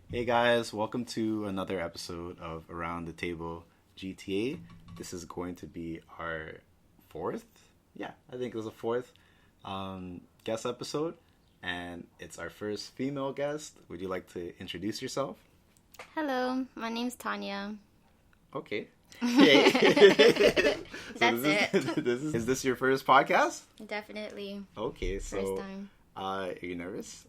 Hey guys, welcome to another episode of Around the Table GTA. This is going to be our fourth, I think it was a fourth guest episode, and it's our first female guest. Would you like to introduce yourself? Hello, my name's Tanya. Okay. Yay. That's it. Is this your first podcast? Definitely. Okay, so First time. Are you nervous?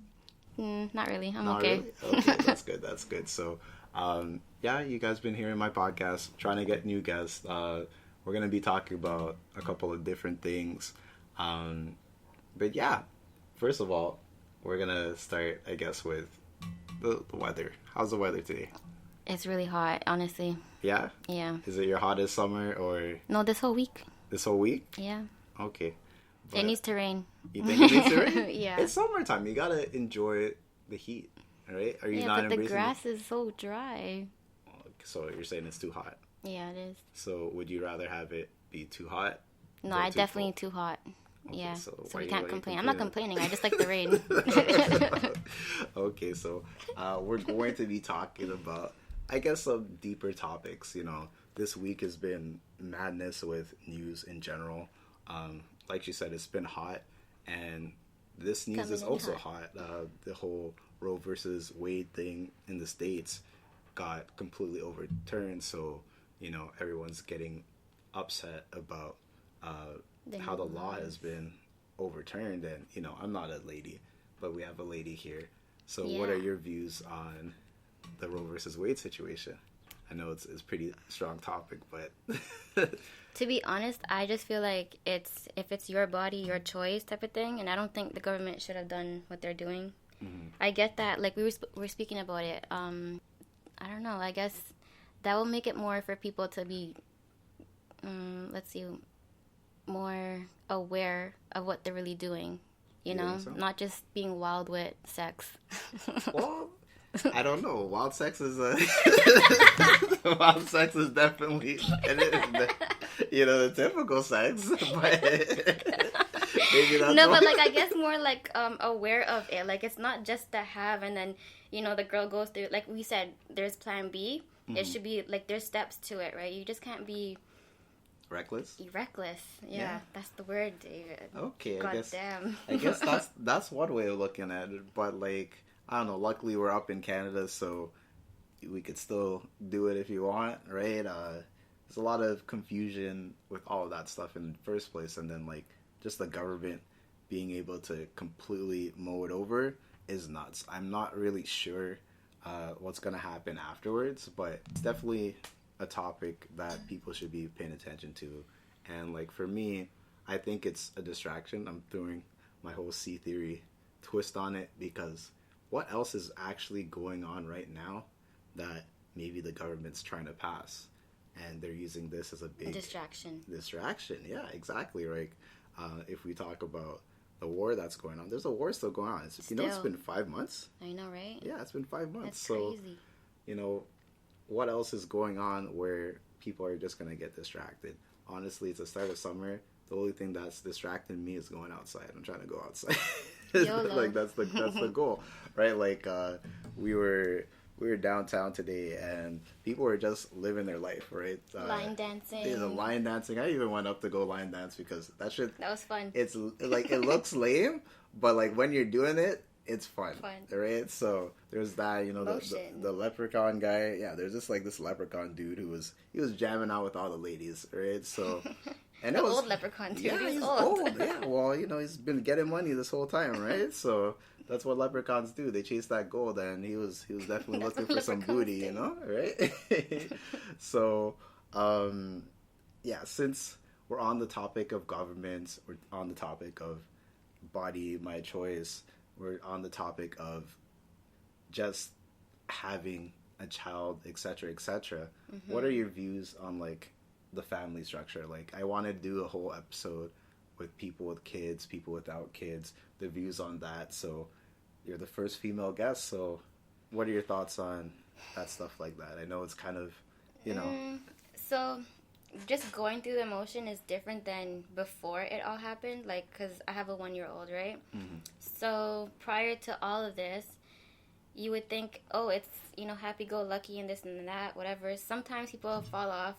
Not really. I'm Not okay. Really? Okay, that's good. So, you guys been hearing my podcast, trying to get new guests. We're going to be talking about a couple of different things. But yeah, first of all, we're going to start, I guess, with the weather. How's the weather today? It's really hot, honestly. Yeah? Yeah. Is it your hottest summer or No, this whole week. this whole week? Yeah. Okay. It needs to rain. You think it needs to rain? Yeah. It's summertime. You got to enjoy the heat, right? Are you Yeah, not but the embracing grass is so dry. So you're saying it's too hot. Yeah, it is. So would you rather have it be too hot? No, or I too definitely cold? too hot. Okay, Yeah. so So why we you- can't why you complain. I'm not complaining? complaining. I just like the rain. Okay, so we're going to be talking about, I guess, some deeper topics. You know, this week has been madness with news in general. Like you said, it's been hot, and this news Coming is in also hot. hot. The whole Roe versus Wade thing in the States got completely overturned, so, you know, everyone's getting upset about how the law has been overturned. And, you know, I'm not a lady, but we have a lady here. So what Yeah. are your views on the Roe versus Wade situation? I know it's a pretty strong topic, but To be honest, I just feel like if it's your body, your choice type of thing, and I don't think the government should have done what they're doing. I get that. Like we were speaking about it. I don't know. I guess that will make it more for people to be, more aware of what they're really doing. You You know, think so? not just being wild with sex. well, I don't know. Wild sex is wild sex is definitely the typical sex, but maybe that's No, what- but like I guess more like aware of it. Like it's not just to have and then the girl goes through, like we said, there's plan B. It should be like there's steps to it, right? You just can't be reckless. reckless. Yeah. That's the word, David. Okay, God I guess damn. I guess that's one way of looking at it. But like I don't know. Luckily, we're up in Canada, so we could still do it if you want, right? There's a lot of confusion with all of that stuff in the first place, and then like just the government being able to completely mow it over is nuts. I'm not really sure what's gonna happen afterwards, but it's definitely a topic that people should be paying attention to. And like for me, I think it's a distraction. I'm throwing my whole C theory twist on it because what else is actually going on right now that maybe the government's trying to pass, and they're using this as a big Distraction. Yeah, exactly. Right. If we talk about the war that's going on, there's a war still going on. It's Still. been 5 months. I know, right? Yeah, it's been 5 months. That's So crazy. what else is going on where people are just going to get distracted? Honestly, it's the start of summer. The only thing that's distracting me is going outside. I'm trying to go outside. YOLO. Like that's the goal, right? Like we were downtown today, and people were just living their life, right? Line dancing. Yeah, the line dancing. I even went up to go line dance because that shit. That was fun. It's like it looks lame, but like when you're doing it, it's fun, Fun. right? So there's that, Motion. the leprechaun guy. Yeah, there's just like this leprechaun dude who was jamming out with all the ladies, right? So, and The it was old leprechaun, too. Yeah, he's old. Yeah, well, he's been getting money this whole time, right? So that's what leprechauns do. They chase that gold, and he was definitely That's looking what for some leprechauns booty, do. right? So, since we're on the topic of government, we're on the topic of body, my choice, we're on the topic of just having a child, etc., etc. What are your views on like the family structure? Like, I want to do a whole episode with people with kids, people without kids, the views on that. So you're the first female guest, so what are your thoughts on that stuff like that? I know it's kind of, So, just going through the emotion is different than before it all happened. Like, because I have a 1-year-old, right? So, prior to all of this, you would think, oh, it's, happy-go-lucky and this and that, whatever. Sometimes people fall off,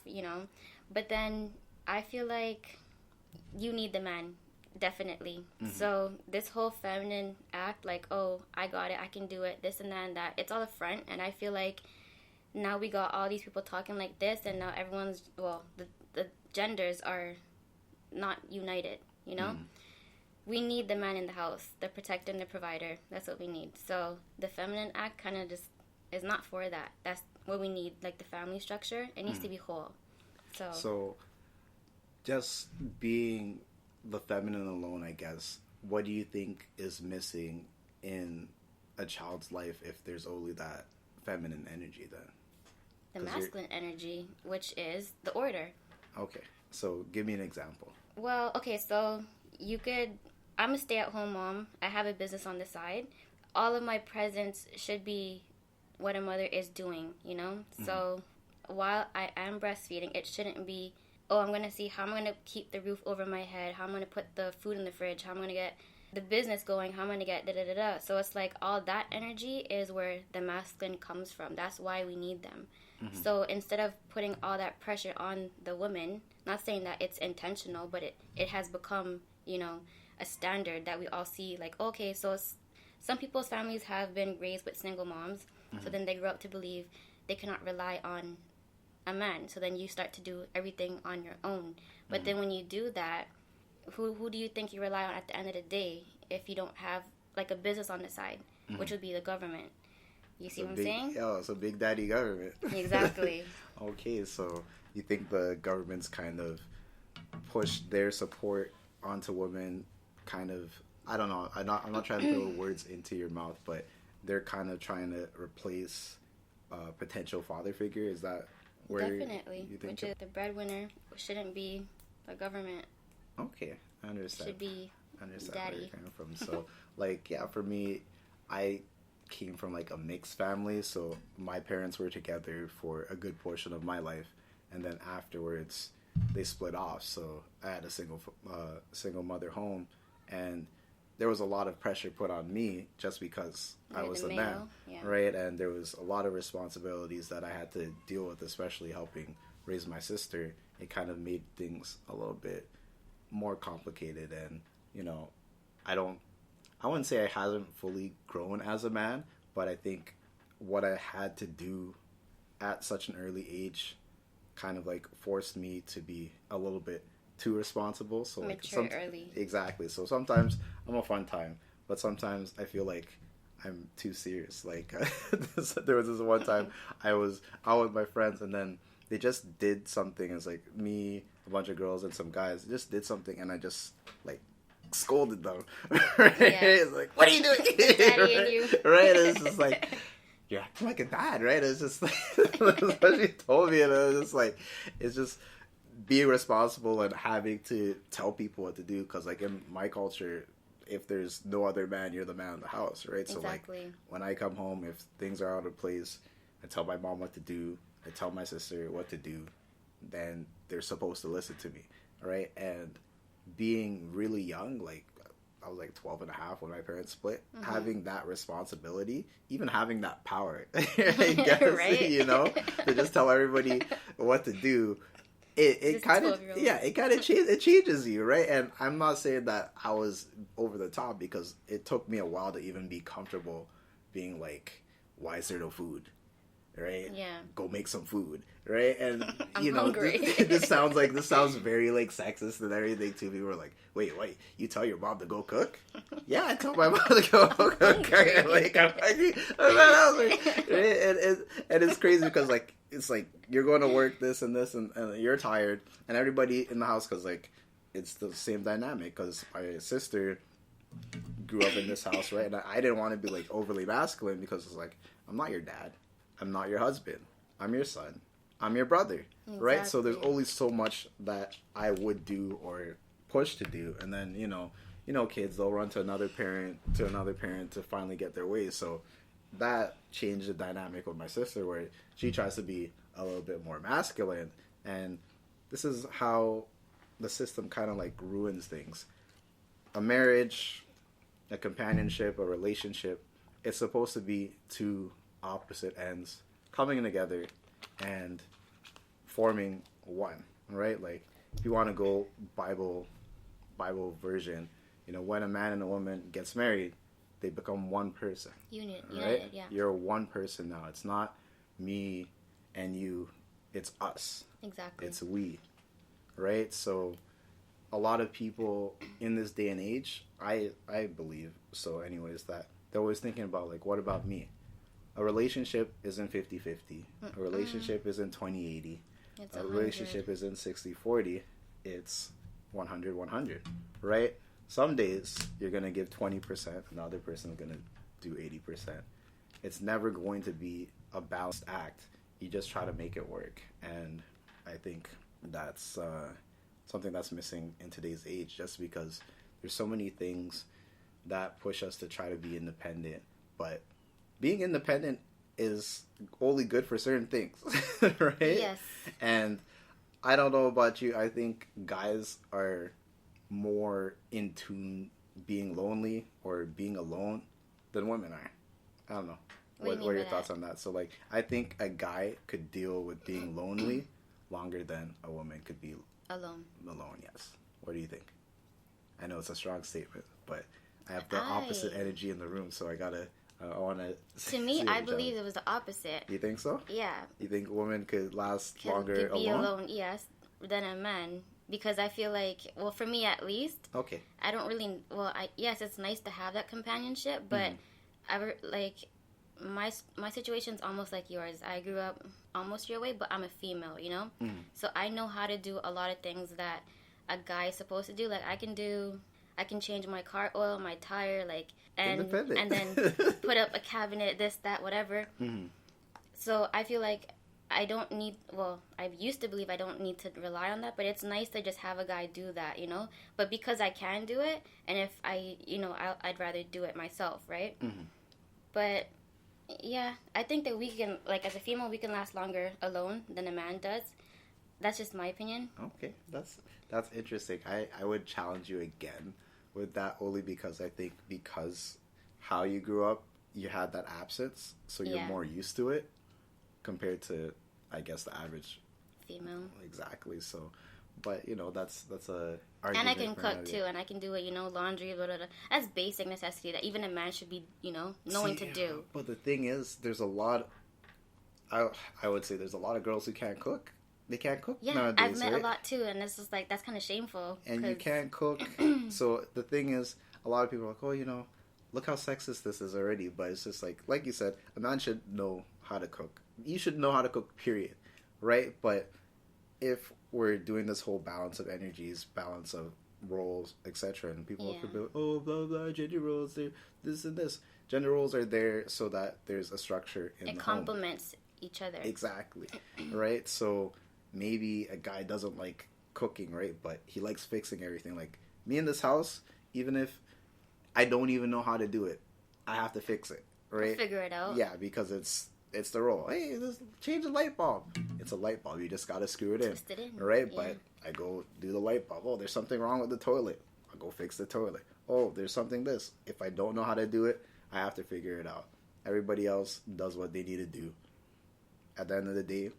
but then I feel like you need the man, definitely. Mm-hmm. So this whole feminine act, like, oh, I got it, I can do it, this and that and that, it's all a front. And I feel like now we got all these people talking like this, and now everyone's, the genders are not united, Mm. We need the man in the house, the protector and the provider. That's what we need. So the feminine act kind of just is not for that. That's what we need, like the family structure. It needs to be whole. So just being the feminine alone, I guess, what do you think is missing in a child's life if there's only that feminine energy then? The masculine energy, which is the order. Okay. So give me an example. Well, okay, so I'm a stay-at-home mom. I have a business on the side. All of my presence should be what a mother is doing, Mm-hmm. So while I am breastfeeding, it shouldn't be, oh, I'm going to see how I'm going to keep the roof over my head, how I'm going to put the food in the fridge, how I'm going to get the business going, how I'm going to get da-da-da-da. So it's like all that energy is where the masculine comes from. That's why we need them. Mm-hmm. So instead of putting all that pressure on the woman, not saying that it's intentional, but it has become, a standard that we all see. Like, okay, so some people's families have been raised with single moms, mm-hmm. so then they grow up to believe they cannot rely on a man. So then you start to do everything on your own. But mm-hmm. then when you do that, who do you think you rely on at the end of the day if you don't have like a business on the side, mm-hmm. which would be the government? You see what I'm saying? Yeah, it's a big daddy government. Exactly. Okay, so you think the government's kind of pushed their support onto women, kind of, I don't know, I'm not trying to throw words into your mouth, but they're kind of trying to replace a potential father figure. Is that where Definitely. You think? Which is the breadwinner shouldn't be the government. Okay, I understand. Should be daddy. Where you're coming from. So, like, yeah, for me, I came from like a mixed family, so my parents were together for a good portion of my life, and then afterwards they split off. So I had a single mother home, and there was a lot of pressure put on me just because I was the man, right? And there was a lot of responsibilities that I had to deal with, especially helping raise my sister. It kind of made things a little bit more complicated, and I wouldn't say I hasn't fully grown as a man, but I think what I had to do at such an early age kind of like forced me to be a little bit too responsible. So mature early. Exactly. So sometimes I'm a fun time, but sometimes I feel like I'm too serious. Like there was this one time I was out with my friends, and then they just did something. It's like me, a bunch of girls, and some guys just did something, and I just like scolded them. Right? Yeah. It's like, what are you doing? Daddy and you. Right? It's just like, you're acting like a dad, right? It's just like, that's what she told me, and it was just like, it's just being responsible and having to tell people what to do, because like in my culture, if there's no other man, you're the man in the house, right? So exactly. Like when I come home, if things are out of place, I tell my mom what to do, I tell my sister what to do, then they're supposed to listen to me, right? And being really young, like I was like 12 and a half when my parents split, mm-hmm. having that responsibility, even having that power, I guess, right? To just tell everybody what to do, it kind of it changes you, right? And I'm not saying that I was over the top, because it took me a while to even be comfortable being like, why is there no food? Right? Yeah. Go make some food, right? And I'm hungry. this sounds very like sexist and everything too. People are like, wait, you tell your mom to go cook? Yeah, I tell my mom to go cook. I'm hungry. And it's crazy because like it's like you're going to work this and you're tired, and everybody in the house, because like it's the same dynamic, because my sister grew up in this house, right? And I didn't want to be like overly masculine, because it's like, I'm not your dad. I'm not your husband. I'm your son. I'm your brother. Exactly. Right? So there's only so much that I would do or push to do. And then, kids, they'll run to another parent to finally get their way. So that changed the dynamic with my sister, where she tries to be a little bit more masculine. And this is how the system kind of like ruins things. A marriage, a companionship, a relationship, it's supposed to be two opposite ends coming together and forming one, right? Like if you want to go Bible version, when a man and a woman gets married, they become one person. United, yeah. You're one person now. It's not me and you. It's us. Exactly. It's we, right? So a lot of people in this day and age, I believe so anyways, that they're always thinking about, like, what about me? A relationship isn't 50-50. A relationship isn't 20-80. It's a relationship isn't 60-40. It's 100-100, right? Some days you're going to give 20% and the other person's going to do 80%. It's never going to be a balanced act. You just try to make it work. And I think that's something that's missing in today's age, just because there's so many things that push us to try to be independent. But being independent is only good for certain things, right? Yes. And I don't know about you. I think guys are more in tune being lonely or being alone than women are. I don't know. What are your thoughts on that? So, like, I think a guy could deal with being lonely longer than a woman could be alone. Yes. What do you think? I know it's a strong statement, but I have the opposite energy in the room, so I want to. To me, I believe it was the opposite. You think so? Yeah. You think women could last longer could be alone, yes, than a man. Because I feel like, well, for me at least, okay, I don't really, yes, it's nice to have that companionship, but my situation's almost like yours. I grew up almost your way, but I'm a female, So I know how to do a lot of things that a guy's supposed to do. Like I can change my car oil, my tire, and then put up a cabinet, this, that, whatever. Mm-hmm. So I feel like I don't need, I used to believe I don't need to rely on that, but it's nice to just have a guy do that, But because I can do it, and if I'd rather do it myself, right? Mm-hmm. But, yeah, I think that we can, as a female, we can last longer alone than a man does. That's just my opinion. Okay, that's interesting. I would challenge you again with that, only because I think because how you grew up, you had that absence, so you're more used to it compared to, I guess, the average female. Exactly. So, but that's a argument. And I can cook too, and I can do it. Laundry, blah, blah, blah. That's basic necessity that even a man should be, knowing to do. But the thing is, there's a lot. I would say there's a lot of girls who can't cook. They can't cook nowadays. I've met a lot too, and it's just that's kind of shameful. And you can't cook. So the thing is, a lot of people are like, oh, look how sexist this is already. But it's just like you said, a man should know how to cook. You should know how to cook, period, right? But if we're doing this whole balance of energies, balance of roles, etc., and people could be like, oh, blah, blah, gender roles, this and this. Gender roles are there so that there's a structure in the home. It complements each other. Exactly, right? So maybe a guy doesn't like cooking, right? But he likes fixing everything. Like me in this house, even if I don't even know how to do it, I have to fix it, right? Figure it out. Yeah, because it's the role. Hey, change the light bulb. It's a light bulb. You just got to screw it in. Twist it in. Right? Yeah. But I go do the light bulb. Oh, there's something wrong with the toilet. I'll go fix the toilet. Oh, there's something this. If I don't know how to do it, I have to figure it out. Everybody else does what they need to do. At the end of the day,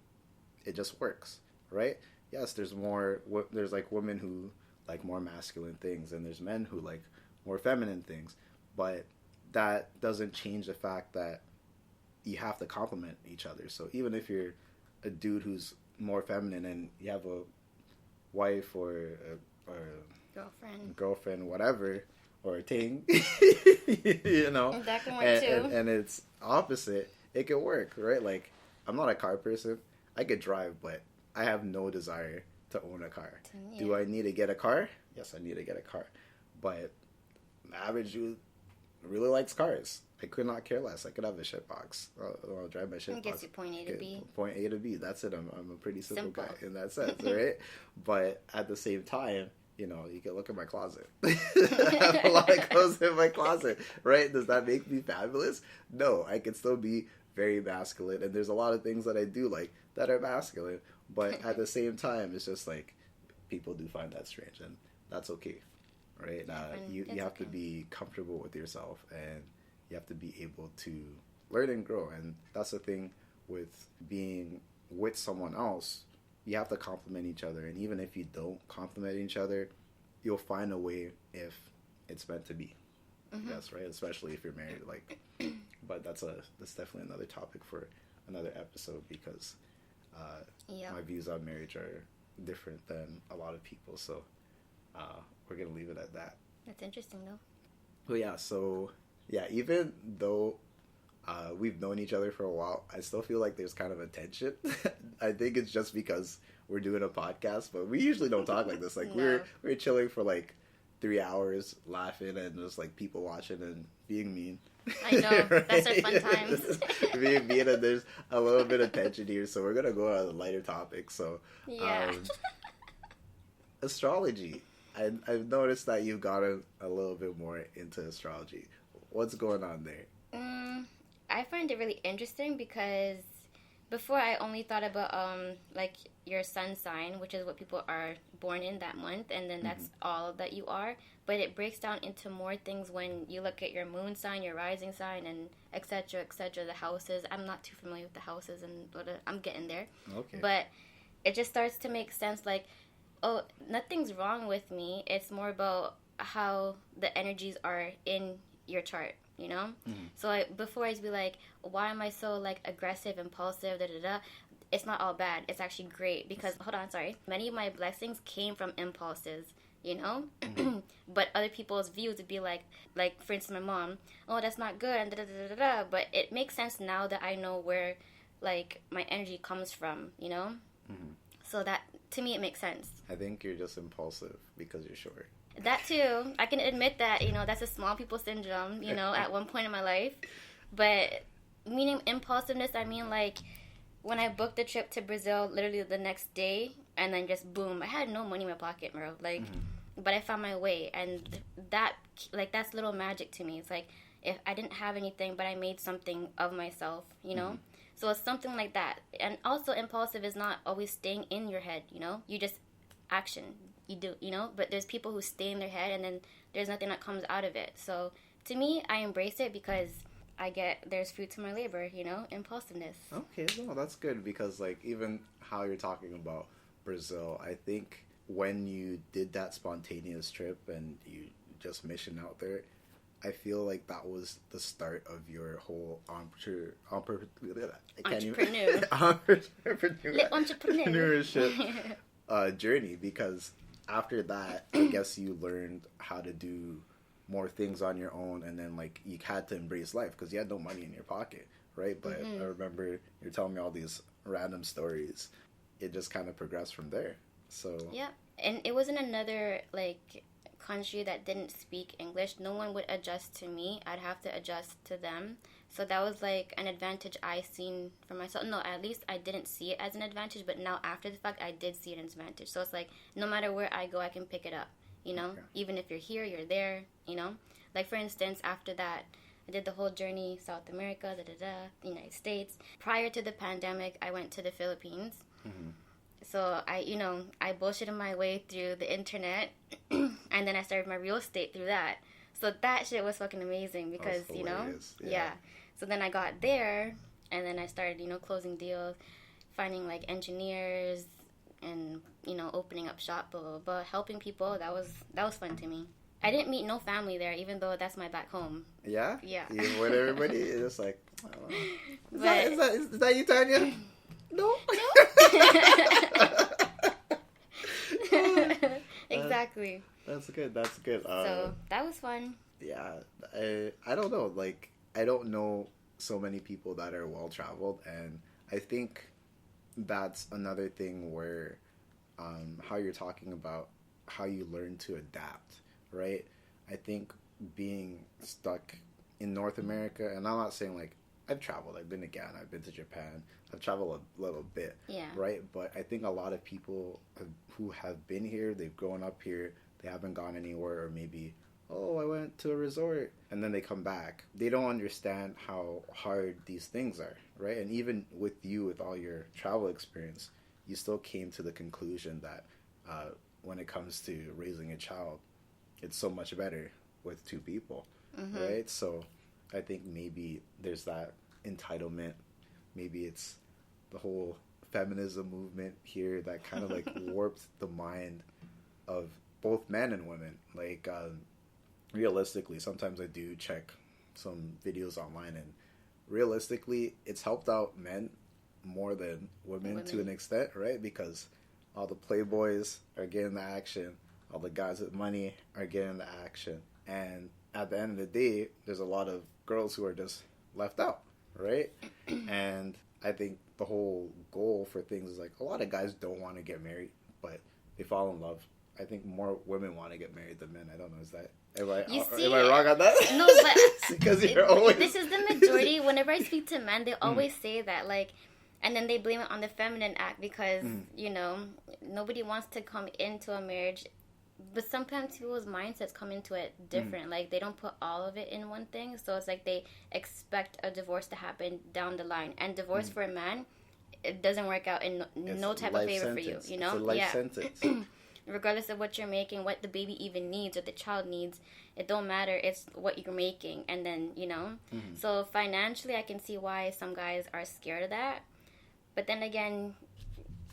it just works. Right? Yes, there's women who like more masculine things, and there's men who like more feminine things. But that doesn't change the fact that you have to complement each other. So even if you're a dude who's more feminine and you have a wife or girlfriend, whatever, or a ting, that can work too. And it's opposite, it can work, right? Like, I'm not a car person. I could drive, but I have no desire to own a car. Yeah. Do I need to get a car? Yes, I need to get a car. But the average dude really likes cars. I could not care less. I could have a shitbox. I'll drive my shitbox. It gets you point A to B. Point A to B. That's it. I'm a pretty simple guy in that sense, right? But at the same time, you can look at my closet. I have a lot of clothes in my closet, right? Does that make me fabulous? No, I can still be very masculine, and there's a lot of things that I do like that are masculine. But at the same time, it's just like people do find that strange, and that's okay, right? You have to be comfortable with yourself, and you have to be able to learn and grow. And that's the thing with being with someone else. You have to complement each other. And even if you don't complement each other, you'll find a way if it's meant to be. Yes, right? Especially if you're married. Like, but that's definitely another topic for another episode, because my views on marriage are different than a lot of people. So we're going to leave it at that. That's interesting, though. Well, yeah, so, yeah, even though we've known each other for a while, I still feel like there's kind of a tension. I think it's just because we're doing a podcast, but we usually don't talk like this. Like, No. we're chilling for, like, 3 hours, laughing, and just, like, people watching and being mean. I know. Right? That's our fun times. Being mean, and there's a little bit of tension here, so we're going to go on a lighter topic. So, yeah. Astrology. I've noticed that you've gotten a little bit more into astrology. What's going on there? I find it really interesting because before I only thought about like your sun sign, which is what people are born in that month, and then that's all that you are. But it breaks down into more things when you look at your moon sign, your rising sign, and etc. etc. The houses. I'm not too familiar with the houses, and I'm getting there. Okay. But it just starts to make sense. Like, oh, nothing's wrong with me. It's more about how the energies are in your chart. You know? So before I'd be like, why am I so, like, aggressive, impulsive, da-da-da? It's not all bad. It's actually great because, many of my blessings came from impulses, you know? But other people's views would be like, for instance, my mom, oh, that's not good, and da-da-da-da-da. But it makes sense now that I know where, like, my energy comes from, you know? So that, to me, it makes sense. I think you're just impulsive because you're short. That too. I can admit that, you know, that's a small people syndrome, you know, at one point in my life. But meaning impulsiveness, I mean, like, when I booked the trip to Brazil literally the next day, and then just boom, I had no money in my pocket, bro. Like, but I found my way. And that, like, that's little magic to me. It's like, if I didn't have anything, but I made something of myself, you know? So it's something like that. And also, impulsive is not always staying in your head, you know? You just action. You do, you know, but there's people who stay in their head and then there's nothing that comes out of it. So to me, I embrace it because there's fruit to my labor, you know, impulsiveness. Okay, no, that's good because, like, even how you're talking about Brazil, I think when you did that spontaneous trip and you just mission out there, I feel like that was the start of your whole entrepreneurship journey, because after that, I guess you learned how to do more things on your own, and then, like, you had to embrace life because you had no money in your pocket, right? But I remember you're telling me all these random stories. It just kind of progressed from there. So yeah, and it was in another, like, country that didn't speak English. No one would adjust to me. I'd have to adjust to them. So that was, like, an advantage I seen for myself. No, at least I didn't see it as an advantage, but now after the fact, I did see it as an advantage. So it's like, no matter where I go, I can pick it up, you know? Okay. Even if you're here, you're there, you know? Like, for instance, after that, I did the whole journey, South America, United States. Prior to the pandemic, I went to the Philippines. So I bullshitted my way through the internet, and then I started my real estate through that. So that shit was fucking amazing because, you know, yeah. So then I got there, and then I started, you know, closing deals, finding, like, engineers, and, you know, opening up shop, blah, blah, blah, helping people. That was fun to me. I didn't meet no family there, even though that's my back home. Yeah? Yeah. You with everybody? It's just like, I don't know. Is that you, Tanya? No. Exactly. That's good. So that was fun. Yeah. I don't know. Like, I don't know so many people that are well traveled, and I think that's another thing where how you're talking about how you learn to adapt, right? I think being stuck in North America, and I'm not saying, like, I've traveled. I've been to Ghana. I've been to Japan. I've traveled a little bit, right? But I think a lot of people who have been here, they've grown up here, they haven't gone anywhere, or maybe, oh, I went to a resort, and then they come back. They don't understand how hard these things are, right? And even with you, with all your travel experience, you still came to the conclusion that when it comes to raising a child, it's so much better with two people, right? So I think maybe there's that entitlement. Maybe it's the whole feminism movement here that kind of like warped the mind of both men and women. Like, realistically, sometimes I do check some videos online, and realistically, it's helped out men more than women to an extent, right? Because all the playboys are getting the action, all the guys with money are getting the action, and at the end of the day, there's a lot of girls who are just left out, right? And I think the whole goal for things is like a lot of guys don't want to get married, but they fall in love. I think more women want to get married than men. I don't know. Is that am I wrong on that? No, but because you're always this is the majority. Whenever I speak to men, they always say that, like, and then they blame it on the feminine act because you know, nobody wants to come into a marriage. But sometimes people's mindsets come into it different. Like, they don't put all of it in one thing. So it's like they expect a divorce to happen down the line. And divorce for a man, it doesn't work out in no type of favor for you. You know? It's a life sentence. Regardless of what you're making, what the baby even needs, what the child needs, it don't matter. It's what you're making. And then, you know? So financially, I can see why some guys are scared of that. But then again,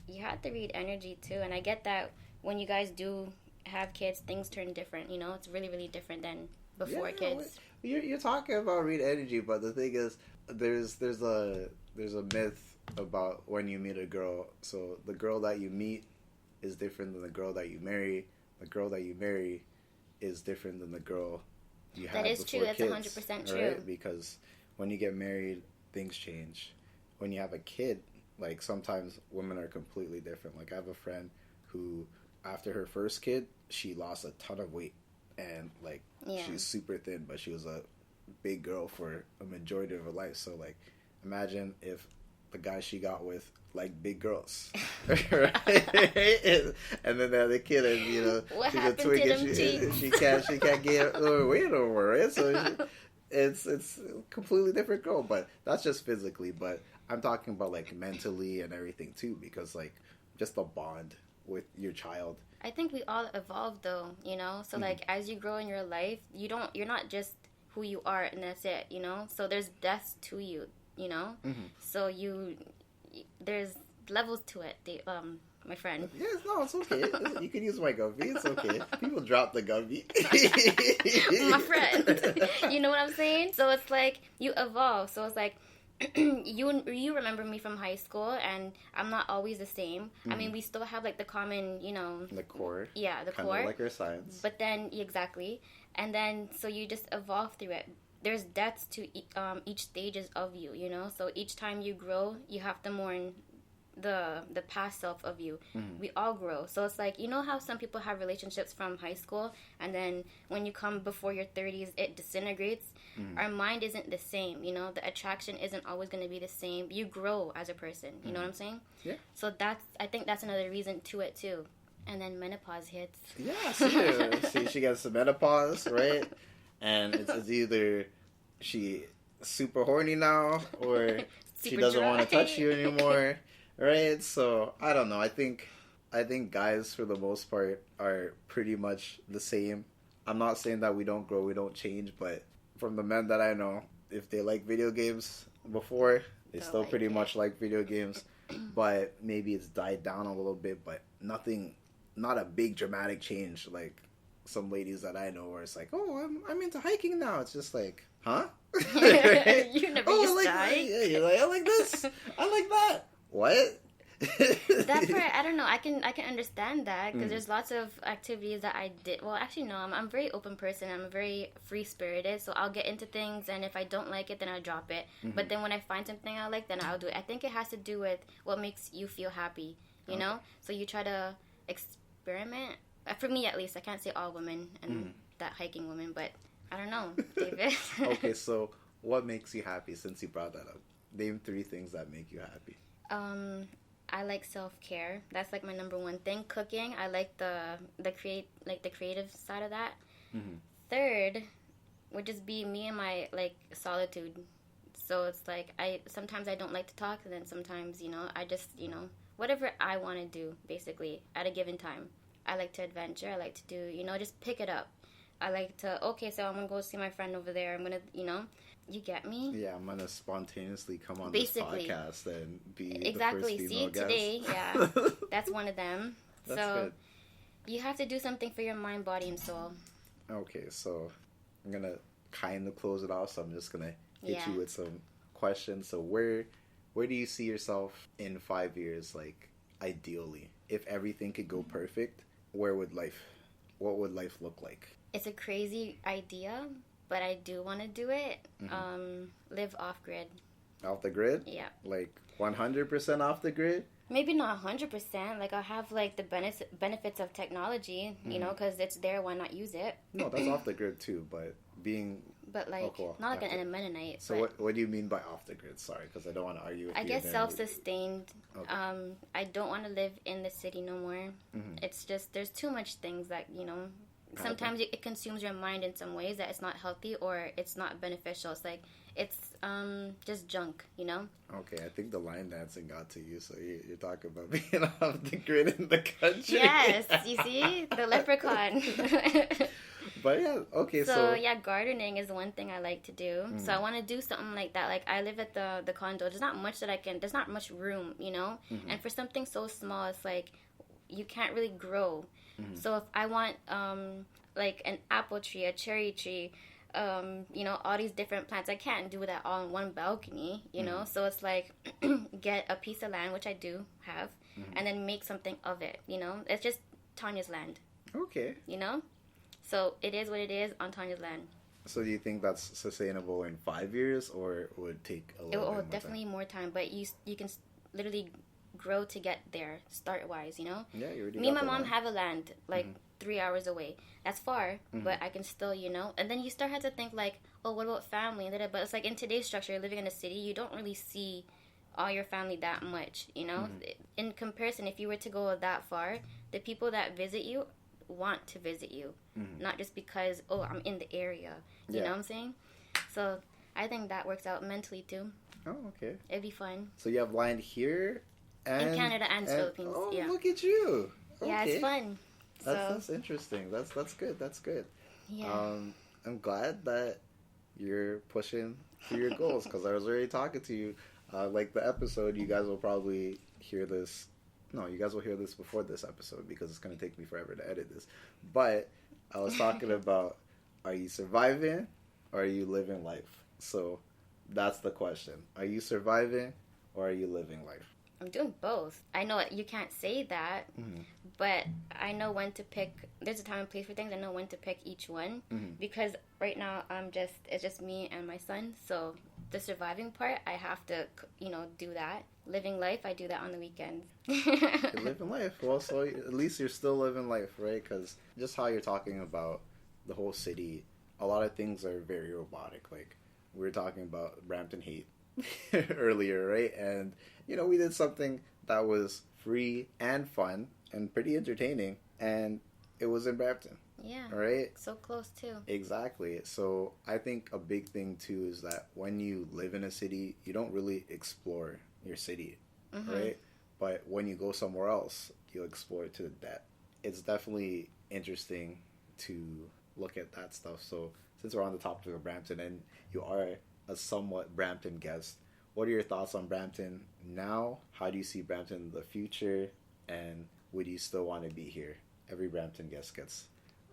you have to read energy too. And I get that when you guys do have kids, things turn different. You know, it's really, really different than before kids. You're talking about read energy, but the thing is, there's a myth about when you meet a girl. So the girl that you meet is different than the girl that you marry. The girl that you marry is different than the girl you had before kids. That is true. That's 100% true. Right? Because when you get married, things change. When you have a kid, like, sometimes women are completely different. Like, I have a friend who, after her first kid, she lost a ton of weight, and like she's super thin, but she was a big girl for a majority of her life. So like, imagine if the guy she got with like big girls, right? And then the other kid, and you know, what she's a twink, and she can't get weight no more, right? So it's a completely different girl, but that's just physically. But I'm talking about like mentally and everything too, because like just the bond with your child. I think we all evolve though, you know? So like as you grow in your life, you're not just who you are and that's it, you know? So there's depths to you, you know? So there's levels to it. My friend. Yes, no, it's okay. You can use my Gumby. It's okay. People drop the Gumby. My friend. You know what I'm saying? So it's like you evolve. So it's like you remember me from high school, and I'm not always the same. I mean, we still have like the common, you know, the core. Yeah, the kind core. Of like our science. But then exactly, and then so you just evolve through it. There's depths to each stages of you, you know. So each time you grow, you have to mourn the past self of you. We all grow. So it's like, you know how some people have relationships from high school, and then when you come before your 30s, it disintegrates. Our mind isn't the same, you know. The attraction isn't always going to be the same. You grow as a person, you know what I'm saying? Yeah. So I think that's another reason to it too. And then menopause hits. Yeah, see, she gets the menopause, right? And it's either she super horny now, or she doesn't want to touch you anymore, right? So I don't know. I think guys for the most part are pretty much the same. I'm not saying that we don't grow, we don't change, but from the men that I know, if they like video games before, they still like pretty much like video games, but maybe it's died down a little bit, but not a big dramatic change like some ladies that I know where it's like, oh, I'm into hiking now. It's just like, huh? You never used to hike. Yeah, you're like, I like this. I like that. What? That part, I don't know. I can understand that because there's lots of activities that I did. Well, actually, no. I'm a very open person. I'm very free spirited, so I'll get into things, and if I don't like it, then I'll drop it. But then when I find something I like, then I'll do it. I think it has to do with what makes you feel happy. You know, so you try to experiment. For me, at least, I can't say all women and that hiking women, but I don't know, David. Okay, so what makes you happy? Since you brought that up, name 3 things that make you happy. I like self-care. That's like my number one thing. Cooking. I like the creative side of that. Third would just be me and my like solitude. So it's like sometimes I don't like to talk, and then sometimes, you know, I just, you know, whatever I want to do basically at a given time. I like to adventure. I like to do, you know, just pick it up. I like to, okay, so I'm going to go see my friend over there. I'm going to, you know, You get me? Yeah, I'm gonna spontaneously come on Basically. this podcast and be Exactly. the first See, female guest. today, yeah, that's one of them. That's so good. you have to do something for your mind, body, and soul. Okay, so I'm gonna kind of close it off. So I'm just gonna hit Yeah. you with some questions. So where do you see yourself in 5 years? Like ideally, if everything could go perfect, what would life look like? It's a crazy idea, but I do want to do it. Live off grid. Off the grid? Yeah. Like 100% off the grid? Maybe not 100%. Like, I'll have, like, the benefits of technology, you know, because it's there, why not use it? No, that's off the grid too, but being... But, like, not like a Mennonite. So what do you mean by off the grid? Sorry, because I don't want to argue with you. I guess self-sustained. Okay. I don't want to live in the city no more. It's just, there's too much things that, you know, sometimes it consumes your mind in some ways that it's not healthy or it's not beneficial. It's like, it's just junk, you know? Okay, I think the line dancing got to you, so you're talking about being off the grid in the country. Yes, you see? The leprechaun. But yeah, okay, so... yeah, gardening is one thing I like to do. So I want to do something like that. Like, I live at the condo. There's not much there's not much room, you know? And for something so small, it's like, you can't really grow. So if I want, like, an apple tree, a cherry tree, you know, all these different plants, I can't do that all in one balcony, you know? So it's like, get a piece of land, which I do have, and then make something of it, you know? It's just Tanya's land. Okay. You know? So it is what it is on Tanya's land. So do you think that's sustainable in 5 years, or would it take a little bit more definitely time? more time, but you can literally grow to get there, start-wise, you know? Yeah, you already Me and got my the mom land. have a land, like, 3 hours away. That's far, but I can still, you know? And then you start have to think, like, oh, what about family? But it's like, in today's structure, you're living in a city, you don't really see all your family that much, you know? In comparison, if you were to go that far, the people that visit you want to visit you, not just because, oh, I'm in the area. You know what I'm saying? So I think that works out mentally, too. Oh, okay. It'd be fun. So you have land here in Canada and Philippines. Oh, yeah. Look at you. Okay. Yeah, it's fun. That's interesting. That's good. That's good. Yeah. I'm glad that you're pushing for your goals, because I was already talking to you. Like the episode, you guys will probably hear this. No, you guys will hear this before this episode, because it's going to take me forever to edit this. But I was talking about, are you surviving or are you living life? So that's the question. Are you surviving or are you living life? I'm doing both. I know you can't say that, but I know when to pick. There's a time and place for things. I know when to pick each one, because right now it's just me and my son. So the surviving part, I have to, you know, do that. Living life, I do that on the weekends. You're living life. Well, so at least you're still living life, right? Because just how you're talking about the whole city, a lot of things are very robotic. Like, we were talking about Brampton hate earlier, right? And, you know, we did something that was free and fun and pretty entertaining, and it was in Brampton. Yeah. Right? So close, too. Exactly. So I think a big thing, too, is that when you live in a city, you don't really explore your city, right? But when you go somewhere else, you'll explore it to the depth. It's definitely interesting to look at that stuff. So since we're on the topic of Brampton, and you are a somewhat Brampton guest, what are your thoughts on Brampton now? How do you see Brampton in the future? And would you still want to be here? Every Brampton guest gets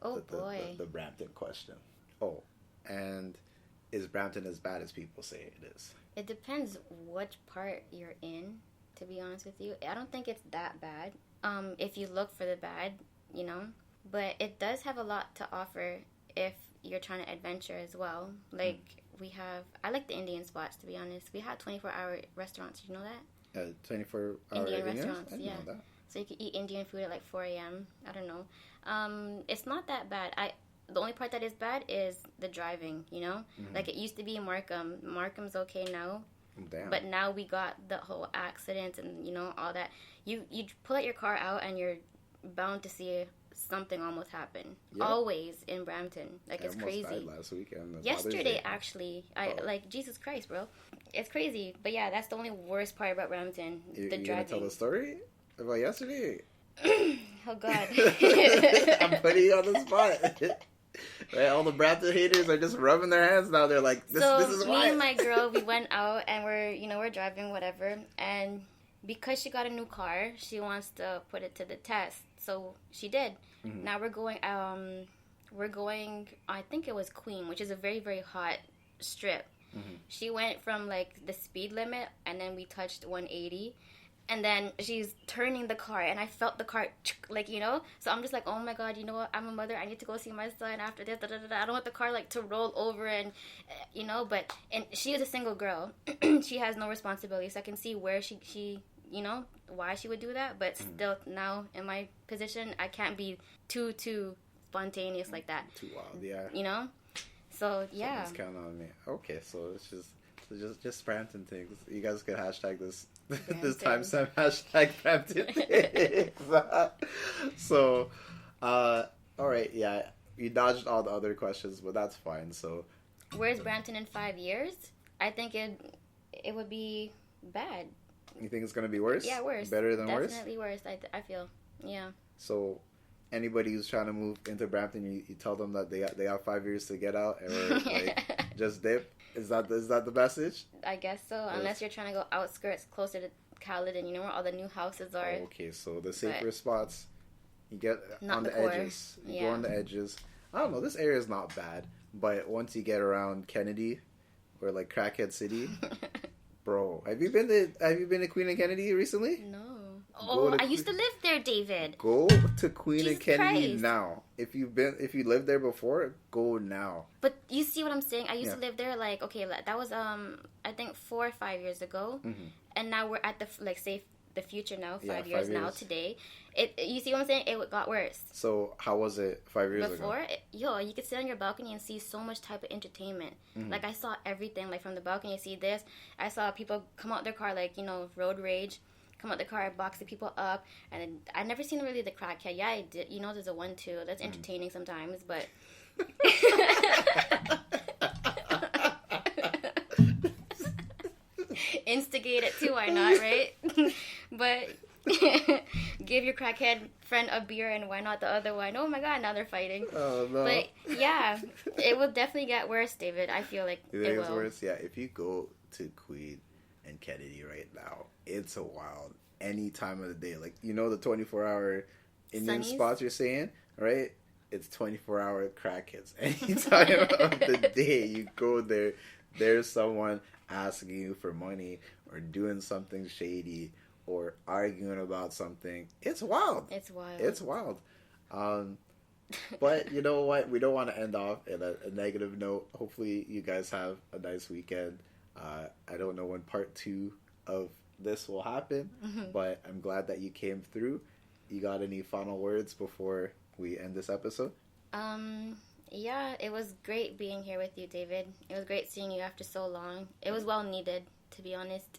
the Brampton question. Oh, and is Brampton as bad as people say it is? It depends which part you're in, to be honest with you. I don't think it's that bad. If you look for the bad, you know. But it does have a lot to offer if you're trying to adventure as well. Like, I like the Indian spots, to be honest. We have 24-hour restaurants. Did you know that? 24-hour Indian restaurants, I didn't know that. So you can eat Indian food at like 4 a.m. I don't know. It's not that bad. The only part that is bad is the driving, you know? Like, it used to be Markham. Markham's okay now. Damn. But now we got the whole accidents and, you know, all that. You pull out your car out and you're bound to see something almost happen. Yep. Always in Brampton. Like, it's crazy. I almost died last weekend. Yesterday, actually. Like, Jesus Christ, bro. It's crazy. But yeah, that's the only worst part about Brampton. The driving. You gonna tell the story about yesterday? Oh, God. I'm putting you on the spot. Right? All the Brampton haters are just rubbing their hands now. They're like, this is why. Me and my girl, we went out and we're driving, whatever. And because she got a new car, she wants to put it to the test. So she did. Mm-hmm. Now we're going, I think it was Queen, which is a very, very hot strip. Mm-hmm. She went from like the speed limit and then we touched 180. And then she's turning the car, and I felt the car, like, you know? So I'm just like, oh, my God, you know what? I'm a mother. I need to go see my son after this. Da, da, da, da. I don't want the car, like, to roll over and, you know? But, and she is a single girl. She has no responsibility. So I can see where she, you know, why she would do that. But still, now, in my position, I can't be too spontaneous like that. Too wild, yeah. You know? So, yeah. Something's counting on me. Okay, so it's just Brampton things. You guys can hashtag this timestamp hashtag Brampton. So, all right, yeah, you dodged all the other questions, but that's fine. So, where's Brampton in 5 years? I think it would be bad. You think it's gonna be worse? Yeah, worse. Better than worse? Definitely worse. I feel. Yeah. So, anybody who's trying to move into Brampton, you tell them that they have 5 years to get out, or like just dip. Is that the message? I guess so. Yes. Unless you're trying to go outskirts, closer to Caledon, you know where all the new houses are. Oh, okay, so the safer spots, you get on the edges. You go on the edges. I don't know. This area is not bad, but once you get around Kennedy, or like Crackhead City, bro, have you been to Queen and Kennedy recently? No. Oh, I used to live there, David. Go to Queen and Kennedy Christ. Now. If you lived there before, go now. But you see what I'm saying? I used to live there like, okay, that was I think 4 or 5 years ago, and now we're at the future now. 5 years now today. You see what I'm saying? It got worse. So how was it 5 years ago? Before, you could sit on your balcony and see so much type of entertainment. Like I saw everything. Like from the balcony, you see this. I saw people come out their car like, you know, road rage. Come out the car, box the people up, and I never seen really the crackhead. Yeah, I did. You know, there's a 1-2 that's entertaining sometimes, but instigate it too. Why not, right? But give your crackhead friend a beer, and why not the other one? Oh my God, now they're fighting. Oh no! But yeah, it will definitely get worse, David. I feel like you think it's worse. Yeah, if you go to Queen and Kennedy right now, it's a wild any time of the day. Like, you know, the 24-hour Indian Sunnies? spots you're saying, right? It's 24-hour crackheads. Any time of the day you go there, there's someone asking you for money or doing something shady or arguing about something. It's wild. It's wild. It's wild. But you know what? We don't want to end off in a negative note. Hopefully you guys have a nice weekend. I don't know when part 2 of this will happen, but I'm glad that you came through. You got any final words before we end this episode? Yeah, it was great being here with you, David. It was great seeing you after so long. It was well needed, to be honest.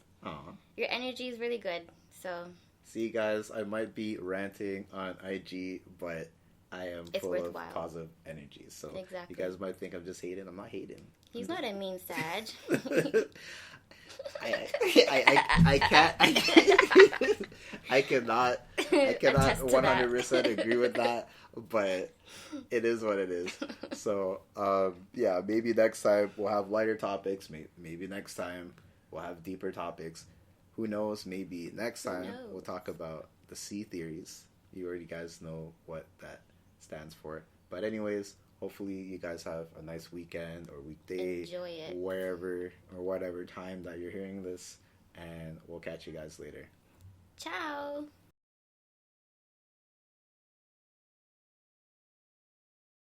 Your energy is really good, so... See, guys, I might be ranting on IG, but I am full of positive energy. So you guys might think I'm just hating. I'm not hating. He's not a mean Sag. I cannot 100% agree with that, but it is what it is. So, yeah, maybe next time we'll have lighter topics. Maybe next time we'll have deeper topics. Who knows? Maybe next time we'll talk about the C theories. You already guys know what that stands for. But anyways, hopefully you guys have a nice weekend or weekday. Enjoy it. Wherever or whatever time that you're hearing this. And we'll catch you guys later. Ciao.